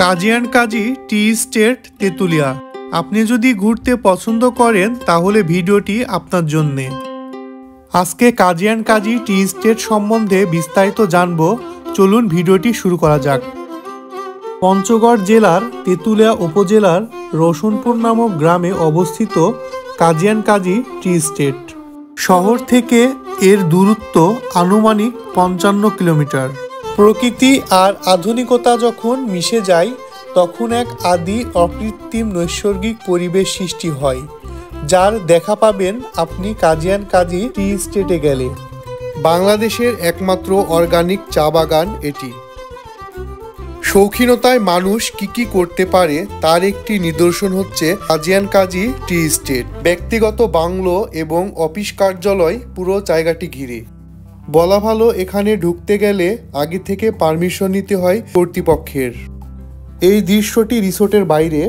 Kazi and Kazi tea estate Tetulia. আপনি যদি ঘুরতে পছন্দ করেন তাহলে ভিডিওটি আপনার জন্যে। আজকে কাজী অ্যান্ড কাজী টি স্টেট সম্বন্ধে বিস্তারিত জানব। চলুন ভিডিওটি শুরু করা যাক। পঞ্চগড় জেলার তেঁতুলিয়া উপজেলার রসুনপুর নামক গ্রামে অবস্থিত কাজী অ্যান্ড কাজী টি স্টেট। শহর থেকে এর দূরত্ব আনুমানিক 55 কিলোমিটার। প্রকৃতি আর আধুনিকতা যখন মিশে যায় তখন এক আদি অকৃত্রিম নৈসর্গিক পরিবেশ সৃষ্টি হয়, যার দেখা পাবেন আপনি কাজী অ্যান্ড কাজী টি স্টেটে গেলে। বাংলাদেশের একমাত্র অর্গানিক চা বাগান এটি। শৌখিনতায় মানুষ কি করতে পারে তার একটি নিদর্শন হচ্ছে কাজী অ্যান্ড কাজী টি স্টেট। ব্যক্তিগত বাংলো এবং অফিস কার্যালয় পুরো জায়গাটি ঘিরে। বলা ভালো, এখানে ঢুকতে গেলে আগে থেকে পারমিশন নিতে হয় কর্তৃপক্ষের। এই দৃশ্যটি রিসোর্টের বাইরে,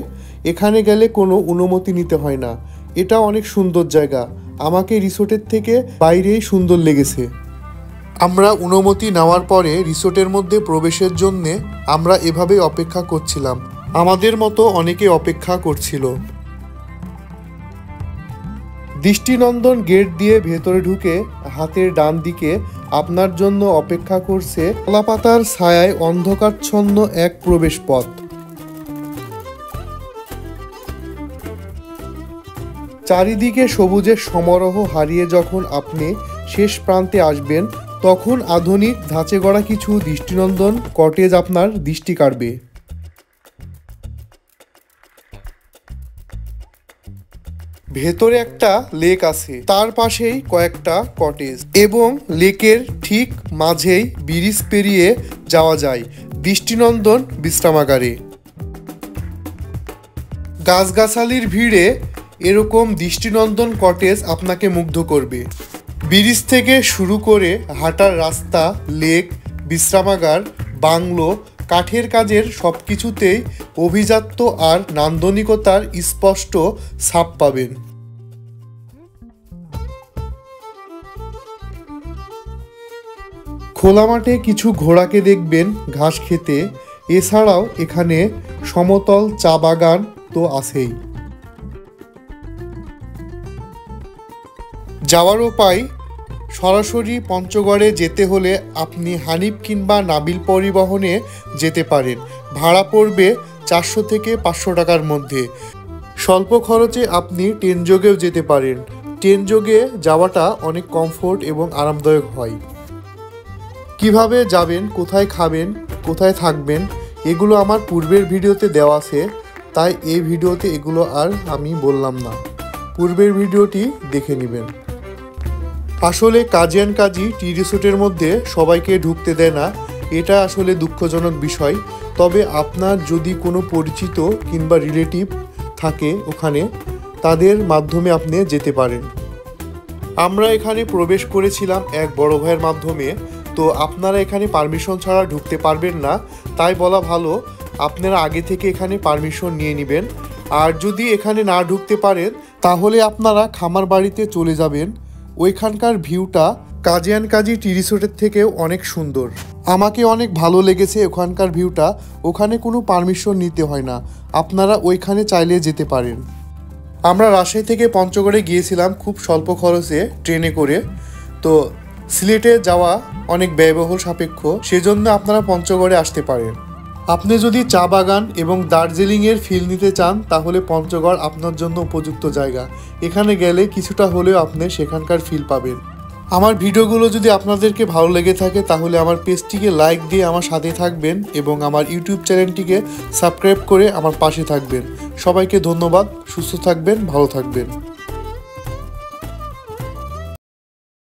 এখানে গেলে কোনো অনুমতি নিতে হয় না। এটা অনেক সুন্দর জায়গা, আমাকে রিসোর্টের থেকে বাইরেই সুন্দর লেগেছে। আমরা অনুমতি নেওয়ার পরে রিসোর্টের মধ্যে প্রবেশের জন্য আমরা এভাবেই অপেক্ষা করছিলাম। আমাদের মতো অনেকে অপেক্ষা করছিল। দৃষ্টিনন্দন গেট দিয়ে ভেতরে ঢুকে হাতের ডান দিকে আপনার জন্য অপেক্ষা করছে কলাপাতার ছায়ায় অন্ধকারচ্ছন্ন এক প্রবেশ পথ। চারিদিকে সবুজের সমারোহ হারিয়ে যখন আপনি শেষ প্রান্তে আসবেন তখন আধুনিক ধাঁচে গড়া কিছু দৃষ্টিনন্দন কটেজ আপনার দৃষ্টি কাড়বে। ভেতরে একটা লেক আছে, তার পাশেই কয়েকটা কটেজ এবং লেকের ঠিক মাঝেই ব্রিজ পেরিয়ে যাওয়া যায় দৃষ্টিনন্দন বিশ্রামাগারে। গাছগাছালির ভিড়ে এরকম দৃষ্টিনন্দন কটেজ আপনাকে মুগ্ধ করবে। ব্রিজ থেকে শুরু করে হাঁটার রাস্তা, লেক, বিশ্রামাগার, বাংলো, কাঠের কাজের সবকিছুতেই অভিজাত্য আর নান্দনিকতার স্পষ্ট ছাপ পাবেন। খোলা মাঠে কিছু ঘোড়াকে দেখবেন ঘাস খেতে। এছাড়াও এখানে সমতল চা বাগান তো আছেই। যাওয়ার উপায়, সরাসরি পঞ্চগড়ে যেতে হলে আপনি হানিফ কিংবা নাবিল পরিবহনে যেতে পারেন। ভাড়া পড়বে 400 থেকে 500 টাকার মধ্যে। স্বল্প খরচে আপনি ট্রেন যোগেও যেতে পারেন। ট্রেন যোগে যাওয়াটা অনেক কমফোর্ট এবং আরামদায়ক হয়। কিভাবে যাবেন, কোথায় খাবেন, কোথায় থাকবেন, এগুলো আমার পূর্বের ভিডিওতে দেওয়া আছে, তাই এই ভিডিওতে এগুলো আর আমি বললাম না। পূর্বের ভিডিওটি দেখে নেবেন। আসলে কাজী অ্যান্ড কাজী টি রিসোর্টের মধ্যে সবাইকে ঢুকতে দেয় না, এটা আসলে দুঃখজনক বিষয়। তবে আপনার যদি কোনো পরিচিত কিংবা রিলেটিভ থাকে ওখানে, তাদের মাধ্যমে আপনি যেতে পারেন। আমরা এখানে প্রবেশ করেছিলাম এক বড় ভাইয়ের মাধ্যমে। তো আপনারা এখানে পারমিশন ছাড়া ঢুকতে পারবেন না, তাই বলা ভালো আপনারা আগে থেকে এখানে পারমিশন নিয়ে নেবেন। আর যদি এখানে না ঢুকতে পারেন তাহলে আপনারা খামার বাড়িতে চলে যাবেন। ওইখানকার ভিউটা কাজী অ্যান্ড কাজী টি রিসোর্টের থেকেও অনেক সুন্দর। আমাকে অনেক ভালো লেগেছে ওখানকার ভিউটা। ওখানে কোনো পারমিশন নিতে হয় না, আপনারা ওইখানে চাইলে যেতে পারেন। আমরা রাজশাহী থেকে পঞ্চগড়ে গিয়েছিলাম খুব স্বল্প খরচে ট্রেনে করে। তো সিলেটে যাওয়া অনেক ব্যয়বহুল সাপেক্ষ, সেজন্য আপনারা পঞ্চগড়ে আসতে পারেন। আপনি যদি চা বাগান এবং দার্জিলিংয়ের ফিল নিতে চান তাহলে পঞ্চগড় আপনার জন্য উপযুক্ত জায়গা। এখানে গেলে কিছুটা হলেও আপনি সেখানকার ফিল পাবেন। আমার ভিডিওগুলো যদি আপনাদেরকে ভালো লেগে থাকে তাহলে আমার পেজটিকে লাইক দিয়ে আমার সাথে থাকবেন এবং আমার ইউটিউব চ্যানেলটিকে সাবস্ক্রাইব করে আমার পাশে থাকবেন। সবাইকে ধন্যবাদ। সুস্থ থাকবেন, ভালো থাকবেন।